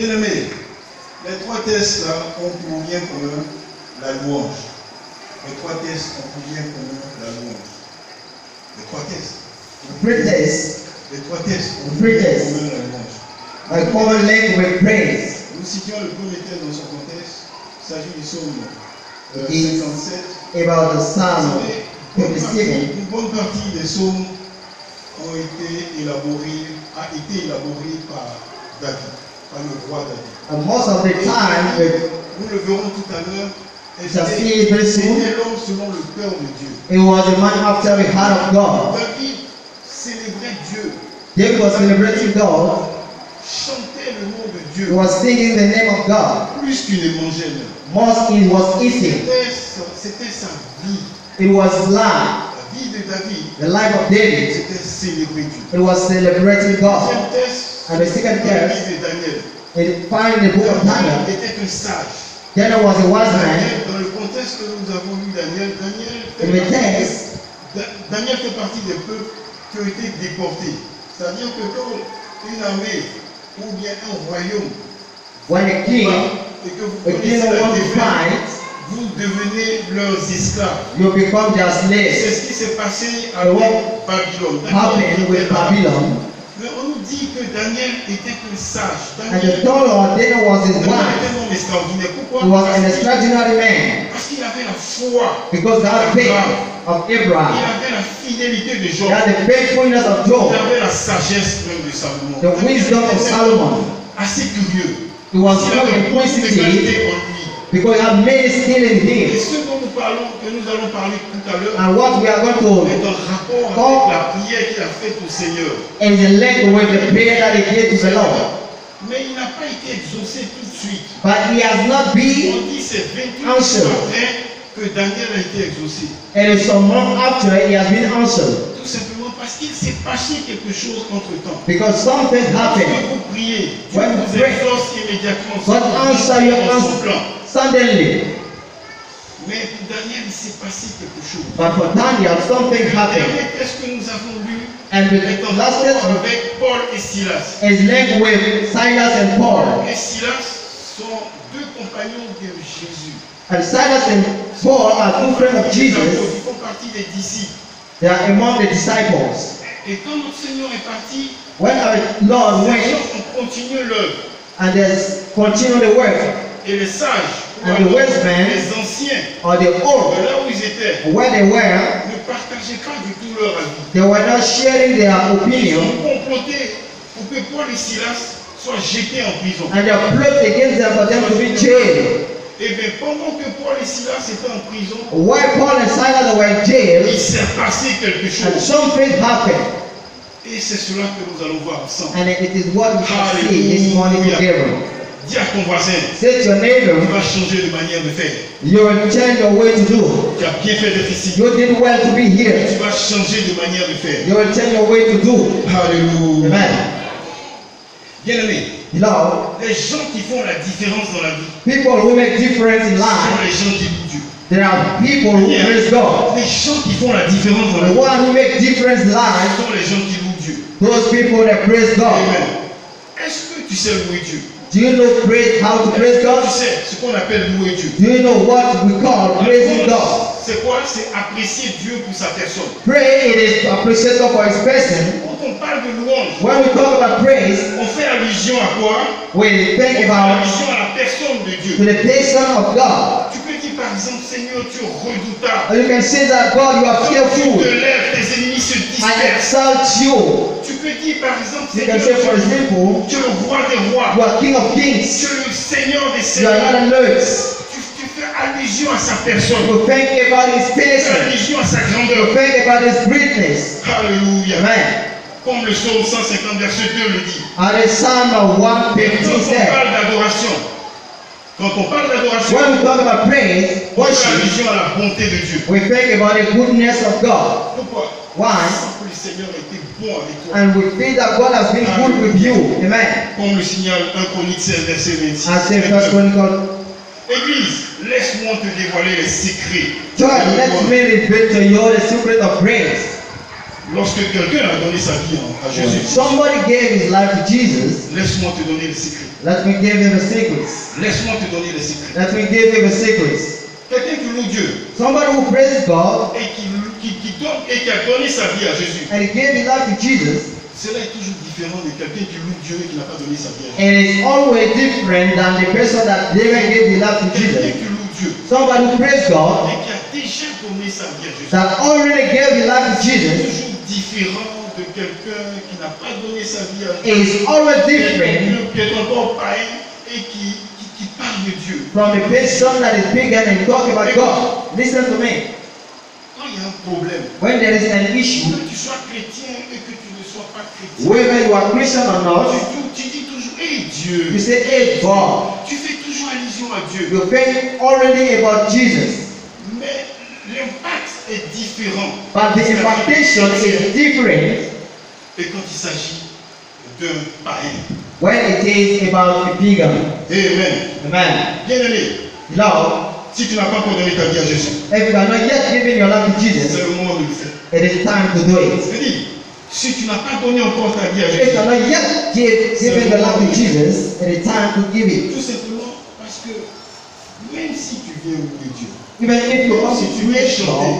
Bien-aimés, les trois tests là ont pour bien commun la louange. Les trois tests ont pour bien commun la louange. Les trois tests. Three tests. Les trois tests ont pour Three bien tests. commun la louange. A common link with praise. Nous citions le premier test dans son contexte. Il s'agit du psaume It's 57. about the Vous Psalm savez, 57. une bonne partie des psaumes ont été élaborés, a été élaboré par David, par le roi David. And most of the time, Nous le verrons tout à l'heure. shall see it very soon. C'était l'homme selon le cœur de Dieu. It was a man after the heart of God. David célébrait Dieu, David was celebrating God. chantait le nom de He Dieu, was singing the name of God. plus qu'il ne mangeait même. Most he was eating. C'était sa vie. It was life. La vie de David, The life of David. c'était célébrer Dieu. It was celebrating God. Deuxième test, And the second dans le test, livre de Daniel. it find the book of Daniel Daniel. était un sage. Daniel was a wise man. Daniel, dans le contexte que nous avons lu Daniel, In the text, Daniel fait partie des peuples qui ont été déportés. C'est-à-dire que quand une armée ou bien un royaume when a king, et que vous a king connaissez la wants to défaite, fight, vous devenez leurs esclaves. you become their slave. C'est ce qui s'est passé And avec what Babylone. happened with Babylon. Mais on nous dit que Daniel était un sage. And the Daniel third one, Daniel was his était wife. un homme extraordinaire. Pourquoi? He was an extraordinary man Parce qu'il avait la foi. because God faith of Il Abraham. avait la fidélité de He Job. had the faithfulness of Il Job, avait la sagesse même de Salomon. the wisdom of Solomon. Assez curieux. He was Il full of avait beaucoup de simplicity qualités en lui. because he had many skill in Et him. ce dont nous parlons, que nous allons parler tout à l'heure, And what we are going est to en rapport avec la prière qu'il a faite au Seigneur. is in link with the prayer that he gave to the Lord. Mais il n'a pas été exaucé tout de suite. But he has not been, On dit c'est 28 Answer. jours après que Daniel a été exaucé. and some months after he has been answered Tout simplement parce qu'il s'est passé quelque chose entre temps. because something Quand happened. vous priez, Dieu When vous you pray, exauce immédiatement God answer your dans son answer plan. suddenly. Mais pour Daniel, il s'est passé quelque chose. But for Daniel, something Le happened. dernier texte que nous avons lu And est en the last rapport test avec Paul et Silas. is linked with Silas and Paul. Paul et Silas sont deux compagnons de Jésus. And Silas and Paul are two friends of Ils Jesus. font partie des disciples. They are among the disciples. Et quand notre Seigneur est parti, When our Lord ces went gens ont continué l'œuvre. and they continue the work, Et les sages, ou And the alors wise men, les anciens, or the de old, là où ils étaient, where they were, ne partageaient pas du tout leur avis. they were not sharing their Ils opinion, ont comploté pour que Paul et Silas soient jetés en prison. and they plot against them for them to be jailed. Et bien pendant que Paul et Silas étaient en prison, While Paul and Silas were in il jail, s'est passé quelque and chose. something happened, Et c'est cela que nous allons voir ensemble. and it is what we shall see this morning together. Dis à ton voisin, Say to your tu neighbor, vas changer de manière de faire. you will change your way to do. Tu as bien fait d'être ici. You did well to be Tu here. vas changer de manière de faire. You will change your way to do. Alléluia. Amen. Bien-aimés, Beloved, les gens qui font la différence dans la vie people who make difference in sont life, les gens qui louent Dieu. there are people who praise God. Les gens qui font la différence dans la The vie one who make difference in life, sont les gens qui louent Dieu. those people that praise God. Amen. Est-ce que tu sais louer Dieu? Do you know how to praise Tu God? sais ce qu'on appelle louer Dieu. Do you know what we call praising God? C'est quoi? C'est apprécier Dieu pour sa personne. Pray, it is to appreciate God for His person. Quand on parle de louange, When we talk about praise, on fait allusion à quoi? we On think fait about allusion à la personne de Dieu. to the person of God. Tu peux dire par exemple, Seigneur, tu es redoutable. Or you can say that God, you are Quand tu te fearful. lèves, tes ennemis se I dispersent. exalt you. Tu peux dire par exemple, You Seigneur, can say, for example, tu es le roi des you rois. are King of Tu Kings. es le Seigneur des You are seigneurs. not alert. Tu fais allusion à sa personne. You think about His Tu fais person. allusion à sa You grandeur. think about His greatness. Alléluia. Amen. Comme le psaume 150 verset 2 le dit. And the Psalm of Quand 115 on said, parle d'adoration, quand on parle d'adoration, when we talk about praise, on fait worship, allusion à la bonté de Dieu. we think about the goodness of God. Pourquoi? Why? Parce que le Seigneur a été bon avec toi. And we feel that God has been good with you. Amen. Comme le signale 1 Chronique 16 verset 26. I say First Chronicle, Église, laisse-moi te dévoiler les secrets. Church, let me reveal to you the secret of praise. Lorsque quelqu'un a donné sa vie à When Jésus, somebody gave his life to Jesus, laisse-moi te donner les secrets. let me give him a secret. Laisse-moi te donner les secrets. Let me give him a secret. Quelqu'un qui loue Dieu Somebody who praised God et qui a donné sa vie à Jésus, and he gave his life to Jesus, cela est toujours différent de quelqu'un qui loue Dieu et qui n'a pas donné sa vie à Jésus. and it's always different than the person that never gave his life to Quelqu'un Jesus. qui loue Dieu Somebody who praised God et qui a déjà donné sa vie à Jésus, that already gave his life to c'est Jesus toujours différent de quelqu'un qui n'a pas donné sa vie à Jésus. is always different Qui est encore païen et qui parle de Dieu. from the person that is pagan and talk about God. Listen to me. Quand il y a un problème, When there is an issue, que tu sois chrétien et que tu ne sois pas chrétien, whether you are Christian or not, tu dis toujours, hey Dieu, you say, hey God, tu fais toujours allusion à Dieu. you think already about Jesus, Mais l'impact est différent. but the impactation is different Et quand il s'agit d'un païen. when it is about a pagan. Amen. Amen. Bien-aimé, Now, si tu n'as pas encore donné ta vie à Jésus, if you are not yet giving your life to c'est Jesus, le moment de le faire. it is time to do it. Je dis, si tu n'as pas donné encore ta vie à If you Jésus, are not yet giving your life to Jesus, it is time to give it. tout simplement parce que même si tu viens louer Dieu, Even if you come si to tu viens praise chanter, God,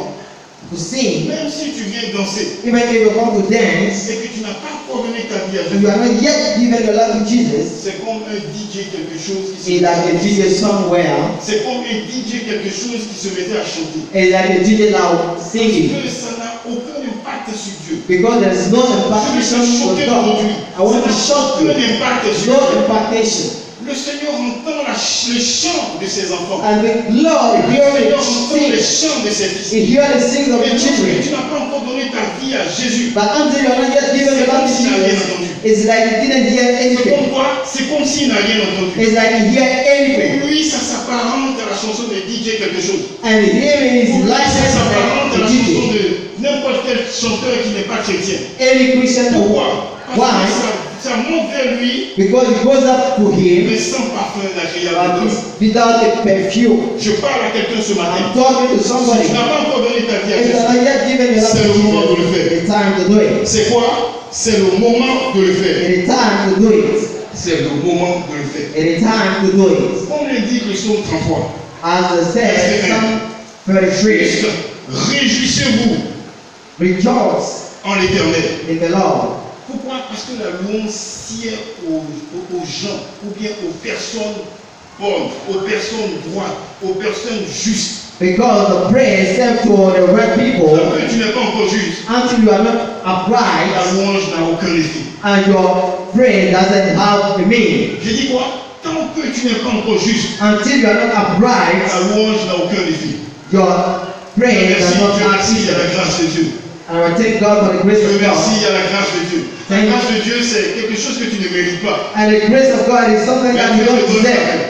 to sing, même si tu viens danser, even if you come to dance, et que tu n'as pas encore donné ta vie à if you Jésus, are not yet giving your life to Jesus, c'est comme un DJ quelque chose qui it's like a DJ somewhere, c'est comme un DJ quelque chose qui se mettait à chanter. it's like a DJ now Parce singing. que ça n'a aucun impact sur Dieu. Because there is no Je vais impartation te for choquer God. aujourd'hui. I want to Ça shock n'a you. aucun impact There's sur no Dieu. impartation. Le Seigneur entend le chant de ses enfants. And the Lord Le hears Seigneur it entend le sing. chant de ses fils. He hears the sings of Et the lorsque children. tu n'as pas encore donné ta vie à Jésus, But until you are not yet given your life to Jesus, it's like you didn't hear c'est anything. comme quoi? C'est comme s'il n'a rien entendu. It's like you hear anything. Pour lui, ça s'apparente à la chanson de DJ quelque chose. And hearing is Pour lui, like ça s'apparente à la the chanson DJ. de n'importe quel chanteur qui n'est pas chrétien. Any Christian who Pourquoi? Parce why? que ça monte vers lui, Because it goes up to him mais sans parfum agréable. but d'homme. without a perfume. Je parle à quelqu'un ce matin. I'm talking to Si somebody. tu n'as pas encore donné ta vie à If you are Jésus, not yet given your life c'est le moment to de le Jesus, faire. it's time to do it. C'est quoi? C'est le moment de le faire. It is time to do it. C'est le moment de le faire. It is time to do it. Comme l'indique le psaume 33. As it says, Psalm 33, Juste, réjouissez-vous rejoice en l'Éternel. in the Lord. Pourquoi? Parce que la louange sied aux gens, ou bien aux personnes bonnes, aux personnes droites, aux personnes justes. Because the prayer is sent to the right people Tant que tu n'es pas encore juste, until you are not la upright louange n'a aucun effet. and your prayer doesn't have a meaning. Je dis quoi? Tant que tu n'es pas encore juste, Until you are not upright, la louange n'a aucun effet. your prayer Merci, does not Dieu have merci à la meaning. grâce de Dieu. And I thank God for the grace Dieu of God. merci à la grâce de Dieu. La Thank you. grâce de Dieu, c'est quelque chose que tu ne mérites pas. And the grace of God is something Mais that Dieu you don't te donne deserve. ça.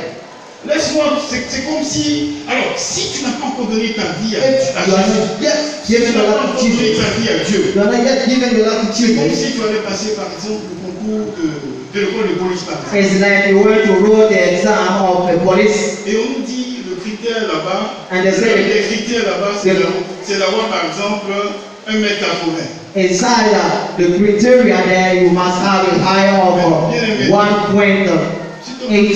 Laisse-moi, c'est comme si. Alors, si tu n'as pas encore donné ta vie à If you are Jésus, not yet si tu given n'as your pas life to encore donné Jesus, ta vie à Dieu, you are not yet given your life to c'est comme Jesus, si tu allais passer par exemple le concours de l'école de police par exemple. it's like you went to wrote the exam of the police. Et on nous dit le critère là-bas, And they say- les critères là-bas, c'est d'avoir par exemple 1m80. Inside the criteria there, you must have a higher of 1.80. Si toi-même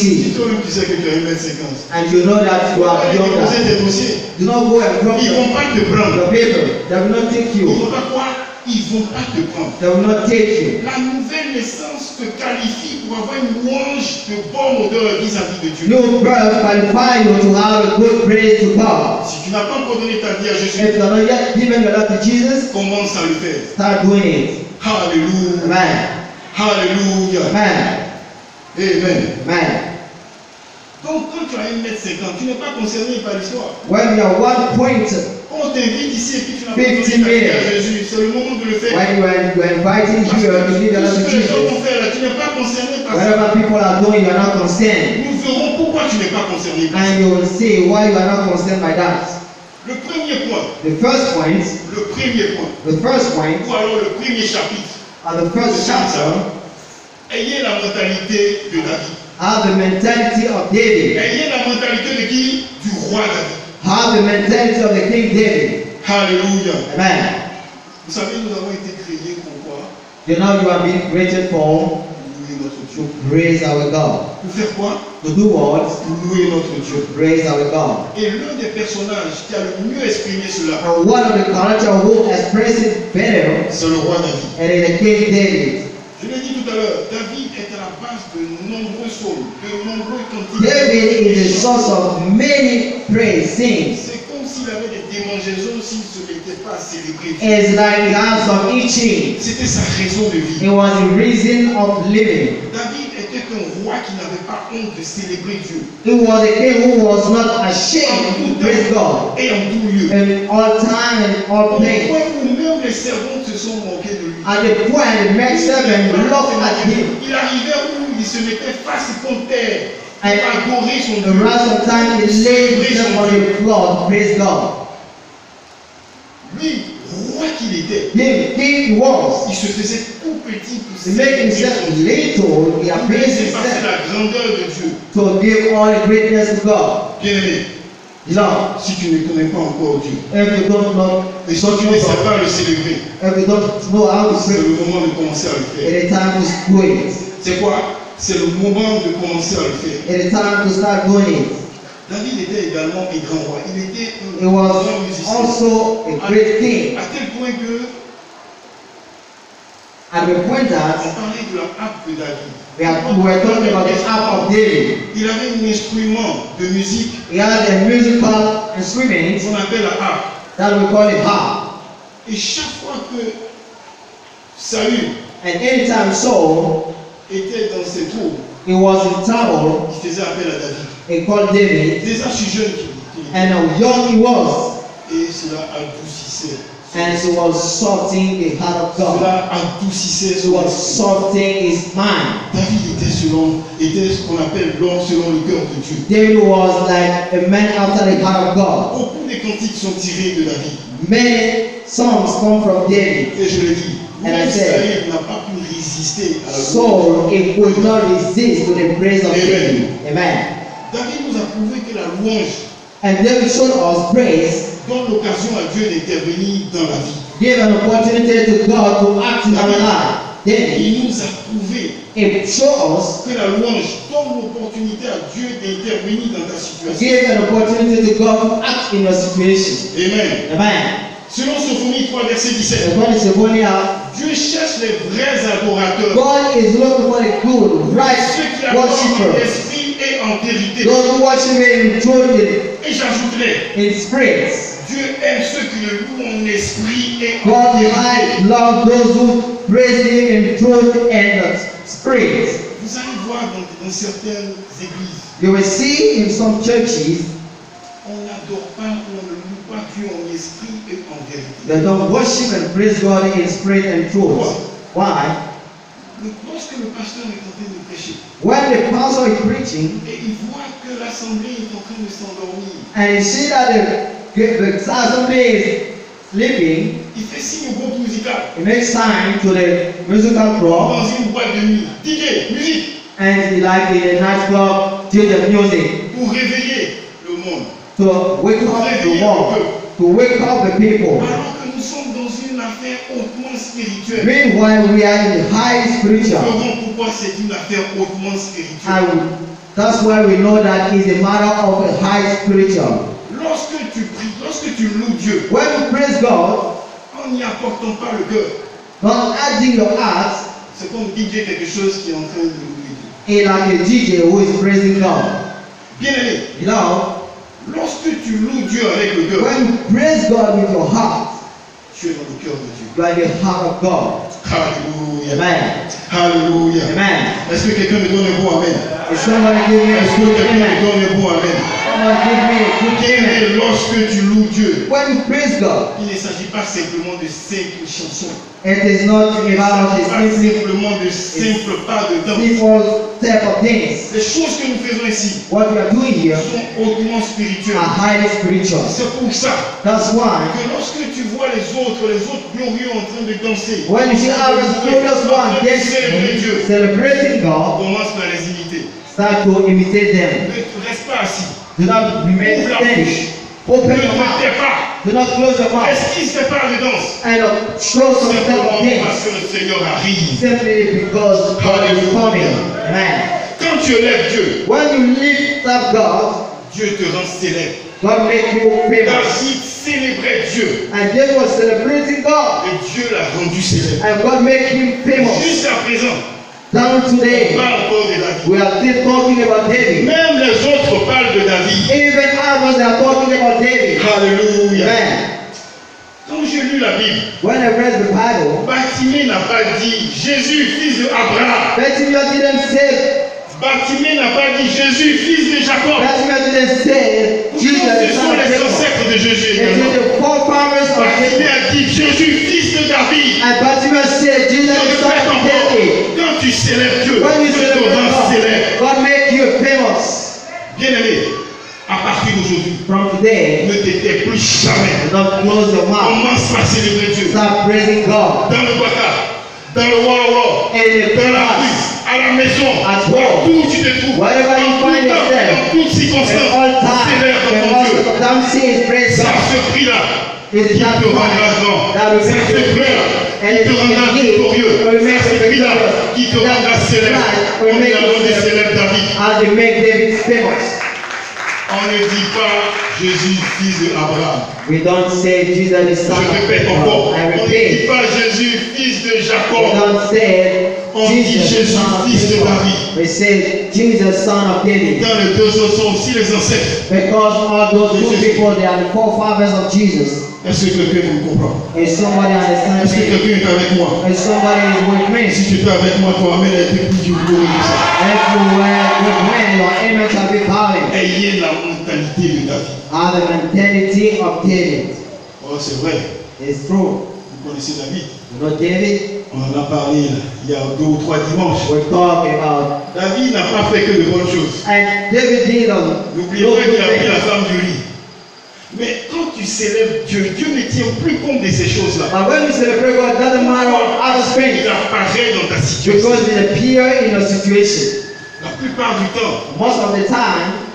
tu sais que tu as 1m50, And you know that you are allez beyond déposer that. tes dossiers. Do not go and drop Ils ne vont pas te prendre. your paper. They will not take Ils ne you. vont pas quoi? Ils ne vont pas te prendre. They will not take you. La nouvelle naissance te qualifie pour avoir une louange de bonne odeur vis-à-vis de Dieu. New birth qualify you to have a good praise to God. Si tu n'as pas encore donné ta vie à Jésus, If you are not yet given your life to Jesus, commence à le faire. start doing it. Alléluia. Amen. Alléluia. Amen. Amen. Amen. Donc quand tu as 1m50, tu n'es pas concerné par l'histoire. When you are 1 point, On t'invite ici et puis tu n'as pas 50 donné ta vie à minutes. Jésus. C'est le moment de le faire. when you are inviting Parce you que to give your tout life ce to que les gens vont Jesus, faire là, tu n'es pas concerné par ça. whatever people are doing, you are not concerned. Nous verrons pourquoi tu n'es pas concerné par ça. And you will see why you are not concerned by that. Le premier point, The first point, ou alors le premier chapitre, or the first chapter, ayez la mentalité de David. have the mentality of David. Ayez la mentalité de qui? Du roi David. Have the mentality of the King David. Alléluia. Amen. Vous savez, nous avons été créés pour quoi? You know you have been created for Pour louer notre to Dieu. praise our God. Pour faire quoi? To do what? Pour louer notre Dieu. To praise our God. Et l'un des personnages qui a le mieux exprimé cela, And one of the characters who expressed it better, c'est le roi David. and is the King David. Je l'ai dit tout à l'heure, David est à la base de nombreux psaumes, de nombreux cantiques. David is the source of many praise sings. C'est comme s'il avait des démangeaisons s'il ne se mettait pas à célébrer Dieu. It's like he has some itching. C'était sa raison de vie. It was the reason of living. David était un roi qui n'avait pas honte de célébrer Dieu. He was a king who was not ashamed to praise God Et en tout lieu. in all time and all Au place. point où même les servantes se sont moqués de lui. At the point the men servant looked at him. Il arrivait où il se mettait face contre terre pour And adorer son the Dieu. rest of time he laid himself on the floor to praise God. Lui, roi qu'il était, Him, king he was. il se faisait tout petit pour He made himself son Dieu. little. He Il appraised laissait passer himself la grandeur de Dieu. to give all the greatness to God. Bien-aimé, Lord, si tu ne connais pas encore Dieu, if you don't know, et si tu ne sais pas le célébrer, if you don't know how to c'est pray, le moment de commencer à le faire. it is time to do it. C'est quoi? C'est le moment de commencer à le faire. It is time to start doing it. David était également un grand roi. Il était He un was grand musicien. also a great king. À tel point que At the point on that parlait de la harpe de David. we were talking about the harp of David. Il avait un instrument de musique He had a musical instrument qu'on appelle la harpe. that we call it harp. Et chaque fois que Saül And anytime Saul, était dans ses tours, he was in trouble, il faisait appel à David. he called David, Déjà si jeune qu'il était. and how young he was, Et cela adoucissait. and he was sorting the heart of God. Cela adoucissait He son was esprit. sorting his mind. David était ce qu'on appelle l'homme selon le cœur de Dieu. David was like a man after the heart of God. Beaucoup de cantiques sont tirés de David. Many songs come from David. Et je le dis, And I même said, Saül n'a pas pu résister à la louange. Saul, he could not resist to the praise of David. Amen. David nous a prouvé que la louange And David showed us praise, donne l'occasion à Dieu d'intervenir dans la vie. gave an opportunity to God to act in our life. David, Il nous a prouvé it showed us, que la louange donne l'opportunité à Dieu d'intervenir dans ta situation. gave an opportunity to God to act in your situation. Amen. Amen. Selon Sophonie 3, verset 17, According to Sophoniah, Dieu cherche les vrais adorateurs. God is looking for the good, right Ceux qui adorent en worshippers. esprit et en vérité. Those who worship Him in truth, Et j'ajouterai, in spirit. Dieu aime ceux qui le louent en esprit et en God vérité. might love those who praise Him in truth and spirit. Vous allez voir dans certaines églises, You will see in some churches, on n'adore pas, on ne loue pas Dieu en esprit et en vérité. they don't worship and praise God in spirit and truth. Why? Lorsque le pasteur est en train de prêcher When the pastor is preaching et il voit que l'assemblée est en train de s'endormir, and he see that the assembly is sleeping, il fait signe au groupe musical he makes sign to the musical dans club une boîte de nuit. DJ, musique, and he like in a nightclub till the music pour réveiller le monde. to wake up the world, to wake up the people. Alors que nous sommes dans une affaire hautement spirituelle. Meanwhile, we are in the high Nous spiritual. verrons pourquoi c'est une affaire hautement spirituelle. And that's why we know that it's a matter of a high spiritual. Lorsque tu pries, lorsque tu loues Dieu, When you praise God, en n'y apportant pas le cœur, not adding your heart, c'est comme DJ quelque chose qui est en train de louer Dieu. is like a DJ who is praising God. Bien aimé, Beloved, lorsque tu loues Dieu avec le cœur, when you praise God with your heart, tu es dans le cœur de Dieu. you are in the heart of God. Alléluia. Amen. Alléluia. Amen. Est-ce que quelqu'un me donne un bon amen? Is somebody give me a Est-ce que good quelqu'un me amen? donne un bon amen? Someone give me a good Bien amen. aimé, lorsque tu loues Dieu, When you praise God, il ne s'agit pas simplement de simples chansons. it is not Il ne about s'agit the pas simply simplement de simples pas de danse. simple type of things. Les choses que nous faisons ici What we are doing here sont hautement spirituelles. are highly spiritual. C'est pour ça That's why que lorsque tu vois les autres glorieux en train de danser, when you see our glorious one célébrer Dieu, dancing, celebrating God, commence par les imiter. start to imitate them. Ne reste pas assis. Do not remain Ouvre la steady. bouche. Open Ne your te tais mouth. pas. Do not close your mouth Est-ce qu'il se fait pas de danse? and show some type of Simplement parce things que le Seigneur arrive. simply because God is coming. Amen. Quand tu élèves Dieu, When you lift up God, Dieu te rend célèbre. God makes you famous. David célébrait Dieu And David was celebrating God. et Dieu l'a rendu célèbre. And God made him famous. Jusqu'à présent, Down on today, parle encore de David. we are still talking about David. Même les autres parlent de David. Even others are talking about David. Alléluia. Amen. Quand j'ai lu la Bible, When I read the Bible, Bartimée n'a pas dit Jésus, fils de Abraham. Bartimaeus didn't say, Bartimée n'a pas dit Jésus, fils de Jacob. Bartimaeus didn't say, Jesus Pourtant, the ce son sont of les Jacob. ancêtres de Jésus It également. is the forefathers of Bartimée Jacob. a dit Jésus, fils de David. And Bartimaeus said, Je Jesus the son répète of encore, David. quand tu célèbres Dieu, When you Dieu te celebrate rend célèbre. God, God make you famous. Bien-aimé, à partir d'aujourd'hui, From today, ne t'étais plus jamais. do not close your mouth. Commence par célébrer Dieu. Start praising God. Dans le Baka, dans le Wawa, In the dans la past, rue, à la maison, At home, partout où tu te trouves, wherever you en find tout temps, yourself, dans toutes in circonstances, all time, célèbre when ton most Dieu. of them sing praise C'est God. ce prix-là It qui is that te rendra Christ grand. that will C'est make ce you prix-là and qui it te rendra is victorieux. He will make C'est ce you prix-là victorious. qui te rendra That célèbre. Christ On will make a rendu you célèbre David. as they make David famous. On ne dit pas Jésus, fils de Abraham. We don't say Jesus is son Je of répète Jacob. encore. I On ne dit repeat. pas Jésus, fils de We Jacob. don't say On dit Jesus Jésus, son of fils de Jacob. David. We say Jesus son of David. Dans les deux autres sont aussi les ancêtres. Because all those two people, they are the forefathers of Jesus. Est-ce que quelqu'un me comprend? Is somebody understands Est-ce que me? quelqu'un est avec moi? Is somebody is with me? Si tu es avec moi, toi, amène un peu plus du gloire de ça. If you were with me, your amen shall be calling. Ayez la mentalité de David. Are the mentality of David. Oh, c'est vrai. It's true. Vous connaissez David? You know David? On en a parlé là, il y a 2 ou 3 dimanches. We're talking about. David n'a pas fait que de bonnes choses. And David did N'oubliez pas qu'il a pris la femme du lit. Mais quand tu célèbres Dieu, Dieu ne tient plus compte de ces choses-là. But when you celebrate God, it doesn't matter what others Il think. apparaît dans ta situation. Because it appears in your situation. La plupart du temps, Most of the time,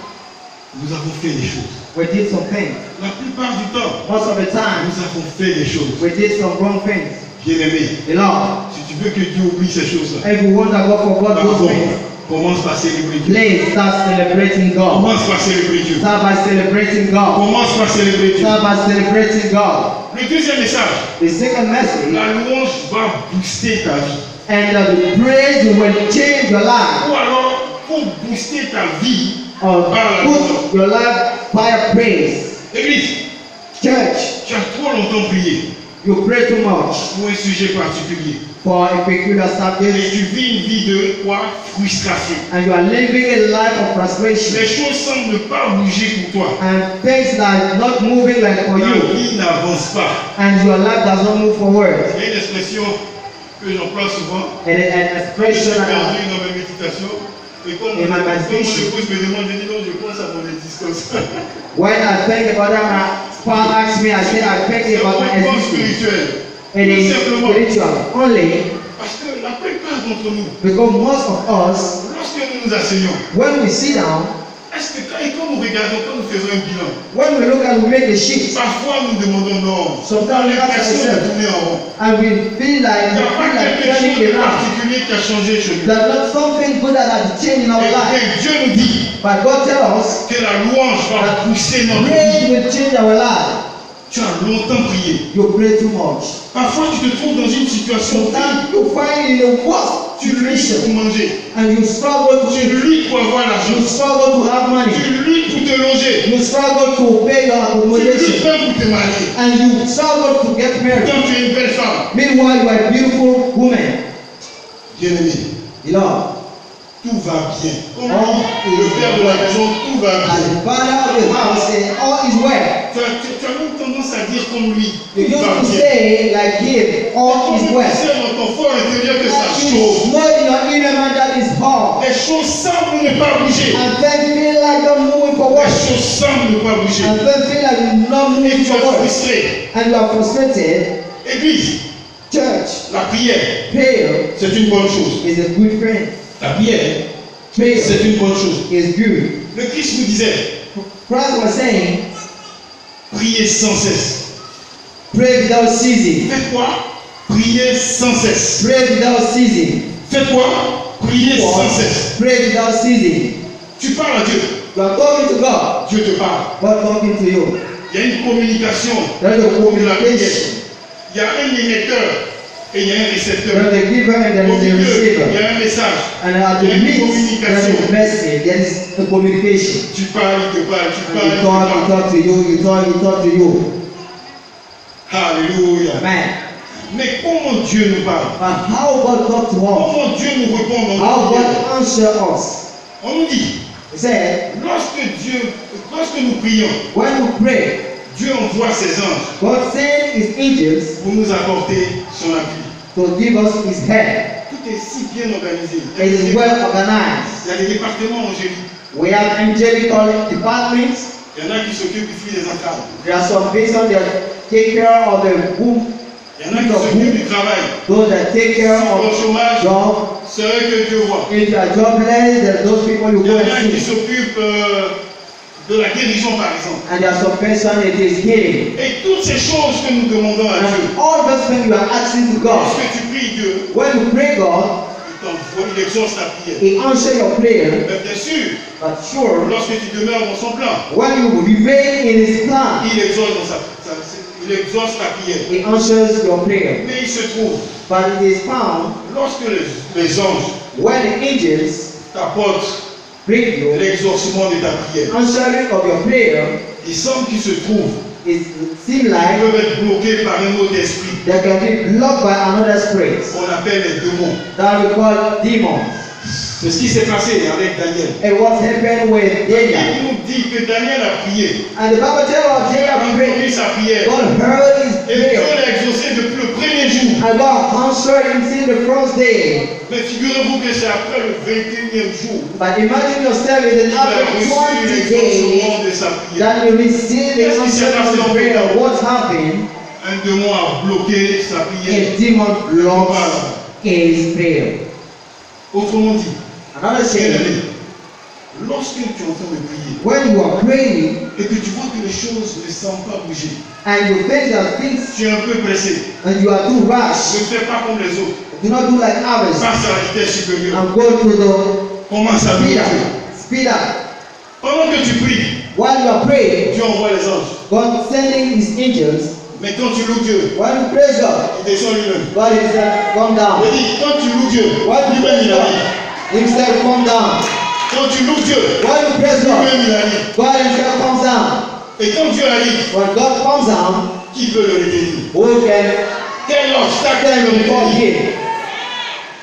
nous avons fait des choses. we did some things. La plupart du temps, Most of the time, nous avons fait des choses. we did some wrong things. Bien-aimé, Beloved, si tu veux que Dieu oublie ces choses-là, if you want to go for God, those things, commence par célébrer Dieu. please start celebrating God. Commence par célébrer Dieu. Start by celebrating God. Commence par célébrer Dieu. Start by celebrating God. Le deuxième message, The second message, la louange va booster ta vie. and the praise will change your life. Ou alors, pour booster ta vie, Or put your life by praise. Église, Church, tu as trop longtemps prié you pray too much pour un sujet particulier. for a peculiar Et subject, tu vis une vie de quoi? Frustration. and you are living a life of frustration, Les choses semblent ne pas bouger pour toi. and things that are not moving like for Ta you, vie n'avance pas. and your life does not move forward. Il y a une expression que j'emploie souvent. And an Je expression suis that perdu dans mes méditations. Et comme In my mon meditation. épouse me demande, je dis non, je pense à mon existence. when I think about that, my father asks me, I say I think C'est about my un point existence. spirituel. It is spiritual only Parce que la plupart d'entre nous, because most of us, lorsque nous nous asseyons, when we sit down, est-ce que quand nous regardons, quand nous faisons un bilan, when we look and we make the sheet, parfois nous demandons non, Sometimes we ask l'impression de ourselves, tourner en rond. and we feel like Il n'y a pas quelque chose turning de around. particulier qui a changé chez nous. There's not something good that has changed in our life. Et Dieu nous dit But God tells us que la louange va pousser notre vie. praise will change our life. Tu as longtemps prié. You pray too much. Parfois tu te trouves dans une situation où Sometimes you find in the worst tu luttes situation pour manger, and you struggle to tu luttes pour avoir l'argent, you struggle to have money. tu luttes pour te loger, You struggle to pay your tu luttes accommodation. même pour te marier. And you struggle to get married. Quand tu es une belle femme, Meanwhile, you are a beautiful woman. bien-aimé, Beloved, tout va bien. Comme Oh, dit le père de la maison, tout va as bien. the father of the house said, all is well. Tu as même tendance à dire comme lui, You tout va used to bien. say like him, all is Tu well. sais dans ton fort intérieur que ça You chauffe. know in your inner man that is hard. Les choses semblent ne pas bouger. And then feel like you're moving Les forward. choses semblent ne pas bouger. And then feel like you're not Et moving tu es forward. frustré. And you are frustrated. Église, Church, la prière, prayer c'est une bonne chose. is a good friend. La prière, Prayer c'est une bonne chose. is good. Le Christ nous disait, Christ was saying, Priez sans cesse. Pray without ceasing. Faites quoi? Priez sans cesse. Pray without ceasing. Faites quoi? Priez sans cesse. Pray without ceasing. Tu parles à Dieu. You are talking to God. Dieu te parle. God talking to you. Il y a une communication. There is a de la prière. communication. Il y a un émetteur et il y a un récepteur. There is a giver and there Au is a milieu, il y receiver. a un message. And at Il y the a une midst, there communication. is a message. There is a communication. Tu parles, il te parle, tu And parles, he il te parle. talk to you, he talk to you. Alléluia. Amen. Mais comment Dieu nous parle? But how God talk to us? Comment Dieu nous répond dans How nos prières? God answer us? On nous dit, He said, lorsque nous prions, when we pray, Dieu envoie ses anges God sends his angels pour nous apporter son appui. to give us his help. Tout est si bien organisé. It is well organized. Il y a des départements angéliques. We have angelical departments. Il y en a qui s'occupent du flux des entrailles. There are some persons that take care of the womb, Il y en a qui s'occupent du travail. those that take Si care pour le of chômage, job. c'est eux que Dieu voit. If you are jobless, there are those people you Il y go en a and qui see. s'occupent de la guérison, par exemple. And there are some person it is healing. Et toutes ces choses que nous demandons à Dieu. And all those things you are asking to God. Lorsque tu pries Dieu, When you pray God, il exauce ta prière. He answers your prayer. Mais bien sûr, But sure, lorsque tu demeures dans son plan, when you remain in His plan, il exauce il exauce ta prière. He answers your prayer. Mais il se trouve, But it is found lorsque les anges when the angels t'apportent bring you l'exaucement de ta prière, answering of your prayer, il semble qu'il se trouve, it seems ils like peuvent être bloqués par un autre esprit they can be blocked by another spirit qu'on appelle les démons. that we call demons. C'est ce qui s'est passé avec Daniel. And what happened with Daniel? Il nous dit que Daniel a prié. And the Bible tells us Dieu a Daniel entendu prayed. sa prière. God heard his Et Dieu prayer. l'a exaucé depuis le premier jour. And God answered him since the first day. Mais figurez-vous que c'est après le 21e jour But imagine yourself in qu'il a after reçu 20 days l'exaucement de sa prière. that you receive the answer of the prayer. What happened? Un démon a bloqué sa prière. A demon blocks his prayer. Autrement dit, Another saying, lorsque tu es en train de prier when you are praying et que tu vois que les choses ne semblent pas bouger, and you think that things tu es un peu pressé. and you are too Ne rash, fais pas comme les autres. do not do like others Passe à la vitesse supérieure. and go to the Commence à speed prier. up. Speed up. Pendant que tu pries, While you are praying, Dieu envoie les anges. God sending his angels. Mais quand tu loues Dieu, When you praise God, il descend lui-même. God himself come down. Je dis, quand tu loues Dieu, When you lui-même praise il God, arrive. himself come down. Quand tu loues Dieu, When you praise God, lui-même il arrive. God himself comes down. Et quand Dieu arrive, When God comes down, qui peut le retenir? who can Quel obstacle stand peut le before retenir? him?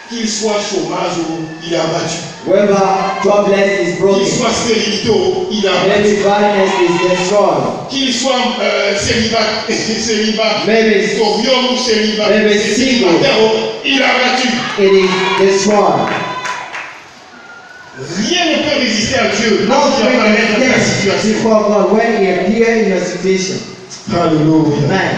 Qu'il soit chômage ou il est abattu. Whether jobless is Qu'il broken, soit stérilité ou il est abattu. maybe barrenness is destroyed, Qu'il soit célibat, maybe corium ou célibat, Maybe single. célibataire, il est abattu. it is destroyed. Rien ne peut résister à Dieu Nothing lorsqu'il apparaît can dans ta stand situation. before God when He appears in your situation. Alléluia. Amen.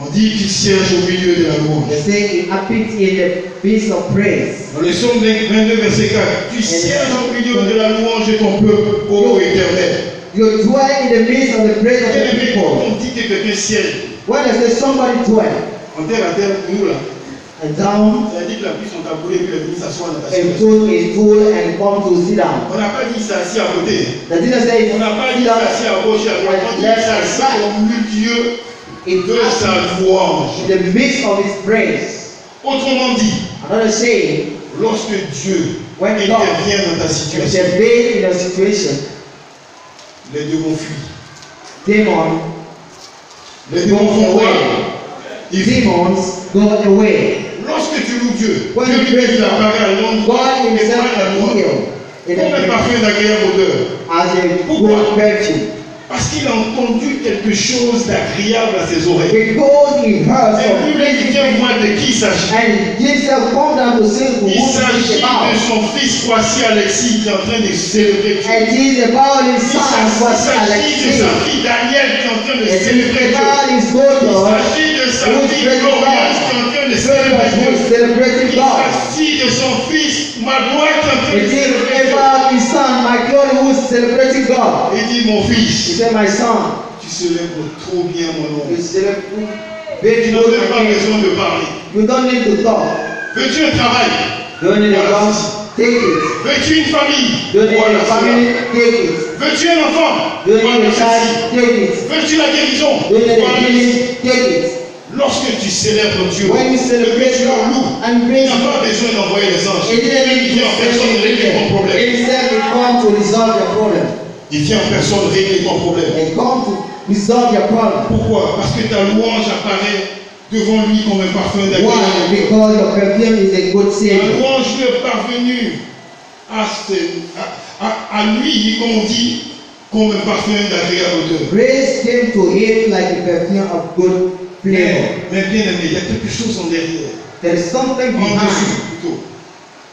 On dit qu'il siège au milieu de la louange. They say He appears in the place of praise. Dans le psaume 22, verset 4, tu sièges au milieu de la louange de ton peuple, ô Éternel. You dwell in the midst of the praise of Et the le people. on dit que quelqu'un siège. When they say somebody dwell En terre à terre, pour nous là, and down ça dit qu'il a pris son tabouret et puis il est venu s'asseoir dans ta and situation. took his tool and come to sit down. On n'a pas dit qu'il s'est assis à côté. The didn't say On n'a pas dit sit qu'il s'est down assis à gauche et à droite. On dit qu'il s'est assis au milieu in de sa louange. the midst of his praise. Autrement dit, Another saying, lorsque Dieu when God intervient dans ta situation, intervenes in a situation, les démons fuient. demons Les démons go font quoi? away. Ils fuient. Demons go away. Lorsque tu loues Dieu, When Dieu you lui praise dit apparaît à God, l'endroit God et himself pas à can droite. heal in Comme un the parfum d'agréable odeur. as a Pourquoi? good perfume. Parce qu'il a entendu quelque chose d'agréable à ses oreilles. Because he heard Et some lui-même il vient voir de qui il s'agit. and he himself come down to see who Il he s'agit is de about. son fils Kwasi Alexis qui est en train de célébrer Dieu. And it is about his Il son, s'agit de sa Alexis. fille Daniel qui est en train de It is célébrer Dieu. about his Il daughter, s'agit de sa who is fille praising glorieuse qui est God. en train de Who célébrer Dieu. is celebrating Il God. s'agit de son fils ma gloire est en train de It is célébrer Dieu. about his son, my glory, who is celebrating God. Il dit, mon He fils, said, my son, tu célèbres trop bien mon nom. you celebrate Tu very n'as good même pas my name. besoin de parler. You don't need to talk. Veux-tu un travail? You don't need a Voilà. job. Take it. Veux-tu une famille? You don't need Voilà a cela. family. Take it. Veux-tu un enfant? You don't need Voilà a ceci. child. Take it. Veux-tu la guérison? You don't need a Voilà ceci. healing. Take it. Lorsque tu célèbres Dieu, When you que celebrate tu le God loues, and il praise n'a Him, pas besoin d'envoyer les anges. He didn't Il need vient to en personne send régler ton anything. problème. Instead, He come to resolve your problem. Il vient en personne régler ton problème. He come to resolve your problem. Pourquoi? Parce que ta louange apparaît devant lui comme un parfum Why? d'agrément. Because your perfume is a good La savior. louange lui est parvenue à lui, comme on dit, comme un parfum d'agréable odeur. Praise came to him like a perfume of good flavor. Mais bien aimé, il y a quelque chose en derrière. There is something En behind. dessous plutôt.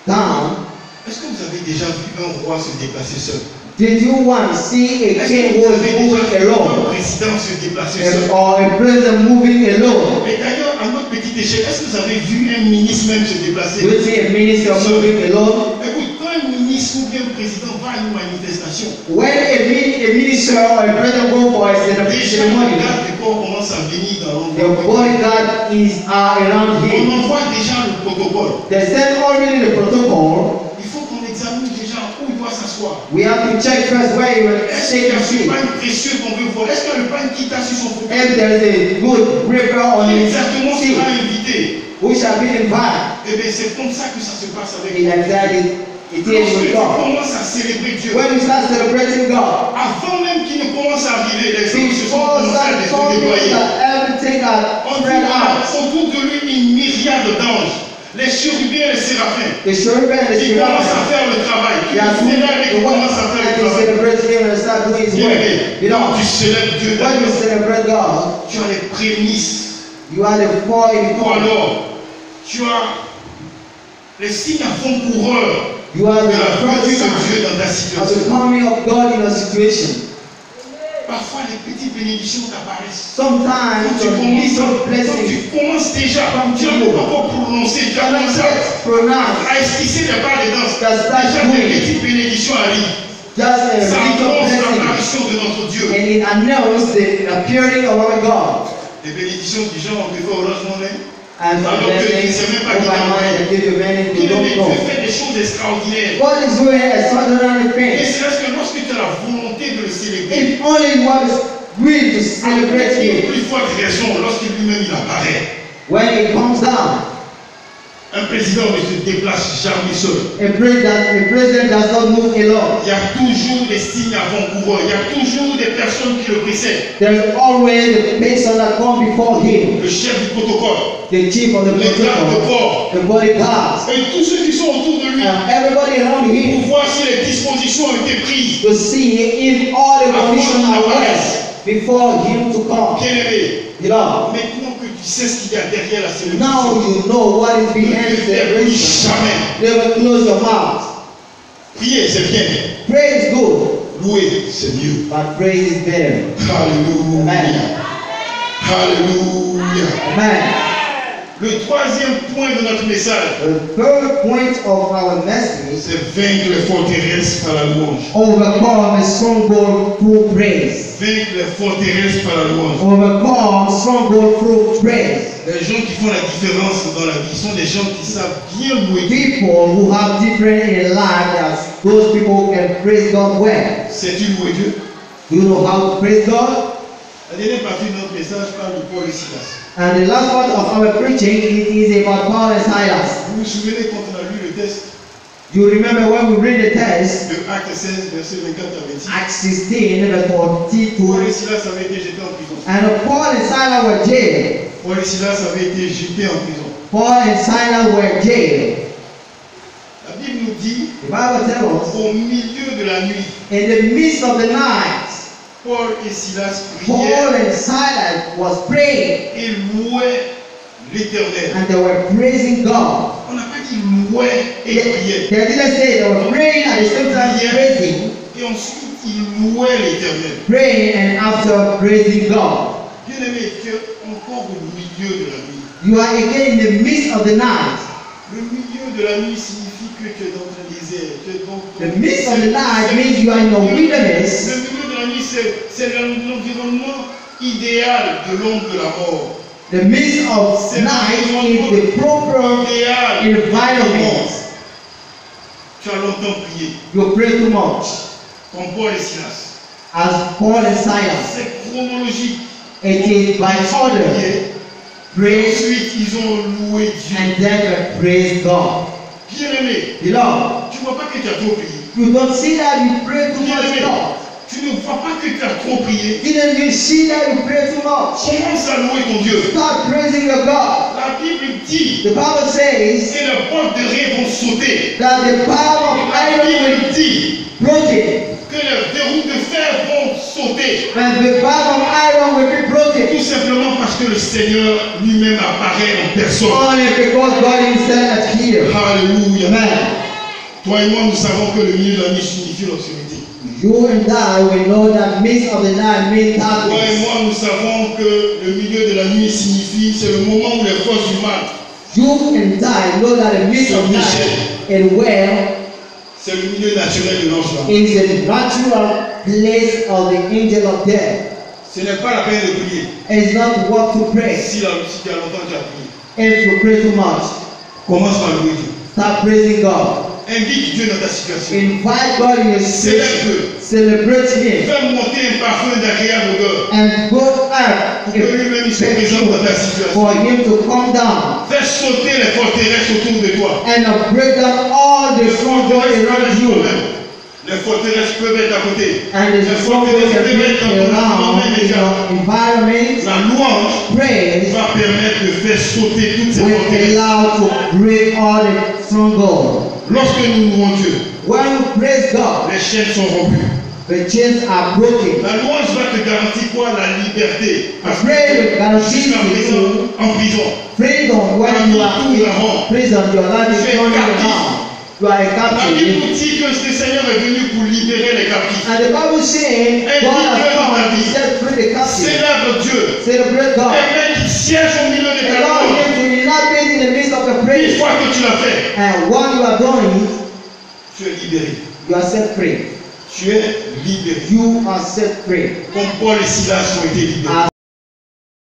Down. Est-ce que vous avez déjà vu un roi se déplacer seul? Did you once see a Est-ce king que who vous is avez déjà moving vu un alone? président se déplacer seul? Or a president moving alone? Et d'ailleurs, à notre petite échelle, est-ce que vous avez vu un ministre même se déplacer? Do you see a minister moving alone? Écoute, quand un ministre ou bien un président va à une manifestation, When a minister or a president go for a déjà ceremony, le garde du corps commence à venir dans the l'endroit. bodyguard is around On him. envoie déjà le protocole. They send already the protocol. Il faut qu'on examine déjà où il doit s'asseoir. We have to check first where he will Est-ce qu'il y take a a ce seat. pain précieux qu'on veut voir? Est-ce qu'il y a le pain qui t'a sur son fauteuil? If there is a good river on his Exactement ce seat, qu'il a invité. we shall be invited. Eh bien, c'est comme ça que ça se passe avec In exactly it is Lorsque with tu God. commences à célébrer Dieu, When we start celebrating God, avant même qu'il ne commence à arriver, les hommes se sont before commencés à that something déployer. that everything are On spread dit out. autour de lui une myriade d'anges, les chérubins et les séraphins. The cherubim and the Qui commencent à seraphim, faire le travail. Qui they are doing célèbrent et the qui work, commencent à faire and le they travail. celebrate Him and start doing His Bien work. aimé, You know, tu célèbres Dieu when you d'abord. celebrate God, Tu as les prémices. you are the four in Ou one. alors, tu as les signes avant-coureurs You are de the la venue first de sign Dieu dans ta of the situation. coming of God in a situation. Parfois, les petites bénédictions t'apparaissent. Sometimes Quand tu the commences, little quand blessings tu commences déjà, tu n'as même pas encore prononcé, tu as cannot commencé get pronounced. à esquisser des pas de danse. Just start Déjà, doing des it. petites bénédictions arrivent. Just a Ça little annonce blessing, l'apparition de notre Dieu. and it announced the appearing of our God. Des bénédictions du genre, on peut faire Orange Money. And some Alors que tu ne blessings sais même pas qui over t'a money that give you many Bien you don't aimé, know. Dieu fait des choses extraordinaires. God is doing extraordinary Et things. c'est parce que lorsque tu as la volonté de le célébrer, If only you are willing to celebrate il y a Him plus forte raison lorsque lui-même il apparaît. when it comes down. Un président ne se déplace jamais seul. A president does not move alone. Il y a toujours des signes avant-coureurs. Il y a toujours des personnes qui le précèdent. There is always a person that comes before Him, Le chef du protocole, the chief of the les gardes de protocol, corps, the bodyguards, et tous ceux qui sont autour de lui and everybody around pour Him voir si les dispositions ont été prises. to see if all the conditions are well before Him to come. Bien aimé, You know, maintenant que tu sais ce qu'il y a derrière la célébration, now you know what is ne behind the te ferme celebration. jamais. Never close your mouth. Prier, c'est bien. Praise is good, Louer, c'est mieux. but praise is better. Alléluia. Amen. Alléluia. Amen. Le troisième point de notre message, The third point of our message: c'est vaincre les forteresses par la louange. overcome a stronghold through praise. Vaincre les forteresses par la louange. Overcome stronghold through praise. Les gens qui font la différence dans la vie sont des gens qui savent bien louer Dieu. People who have different in life, as those people who can praise God well. Sais-tu louer Dieu? Do you know how to praise God? La dernière partie de notre message parle de Paul et Silas. And the last part of our preaching it is about Paul and Silas. Vous vous souvenez quand on a lu le texte You remember when we read the text, de Actes 16, verset 24 à 26. Acts 16, verse Paul 42. et Silas avaient été jetés en prison. And Paul and Silas were jailed. Paul et Silas avaient été jetés en prison. Paul and Silas were jailed. La Bible nous dit, The Bible tells us, au milieu de la nuit, in the midst of the night, Paul et Silas Paul priaient and Silas was praying et louaient l'Éternel. and they were praising God. On n'a pas dit louaient et priaient. They didn't say they were praying at the same time praising, Et ensuite, ils louaient l'Éternel. praying and after praising God. Bien aimé, tu es encore au milieu de la nuit. You are again in the midst of the night. Le milieu de la nuit signifie que que tu es dans un désert. Tu es dans The midst of the night means you are in the wilderness. Le milieu de la nuit, c'est l'environnement idéal de l'ombre de la mort. The midst of night is the proper environment. Tu as longtemps prié, You pray too much. comme Paul et Silas. As Paul and Silas, C'est chronologique. it is by order. Praise Ensuite, ils ont loué Dieu. and then praise God. Bien-aimé, Beloved, tu ne vois pas que tu as trop prié. you don't see that you pray too much God. Tu ne vois pas que tu as trop prié. Didn't you see that you pray too much? Commence à louer ton Dieu. Start praising your God. La Bible dit The Bible says que les portes de rire vont sauter. that the power of La iron will Bible dit be broken, que les verrous de fer vont sauter. and the power of iron will be broken. Tout simplement parce que le Seigneur lui-même apparaît en personne. Only because God Himself appeared. Alléluia. Amen. Toi et moi, nous savons que le milieu de la nuit signifie l'obscurité. You and I will know that midst of the night means Toi et darkness. moi, nous savons que le milieu de la nuit signifie, c'est le moment où les forces du mal, You and I know that the midst of night and where c'est le milieu naturel de l'ange là. is the natural place of the angel of death. Ce n'est pas la peine de prier. It's not what to pray. Si il y a longtemps tu as prié, If you pray too much, commence par louer Dieu. start praising God. Invite Dieu dans ta situation. Invite God in your situation. Célèbre-le. Celebrate Him. Fais monter un parfum d'agréable odeur And go up pour que lui-même il se présente dans ta situation. for Him to come down Fais sauter les forteresses autour de toi. and break down all the strongholds around you. Les forteresses peuvent être à côté. And the Les strongholds forteresses that peuvent be être dans ton around environnement in immédiat. your environment. La louange Praise va permettre de faire sauter toutes ces will forteresses. allow to break all the strongholds. Lorsque nous louons Dieu, When you praise God, les chaînes sont rompues. the chains are broken. La louange va te garantir quoi? La liberté. Parce que Praise will guarantee jusqu'à présent, you en prison, freedom when you are in prison. Your life is turning around. You are a la captive. Bible dit que le Seigneur est venu pour libérer les captifs. And the Bible says God has come to set free the captive. Célèbre Dieu. Celebrate God. Amen. Qui siège au milieu de ta Allow louange. Him to unite in the midst of the Une praise. fois que tu l'as fait, And when you are doing it, tu es libéré. you are set free. Tu es libéré. You are set free. Comme Paul et Silas ont été libérés.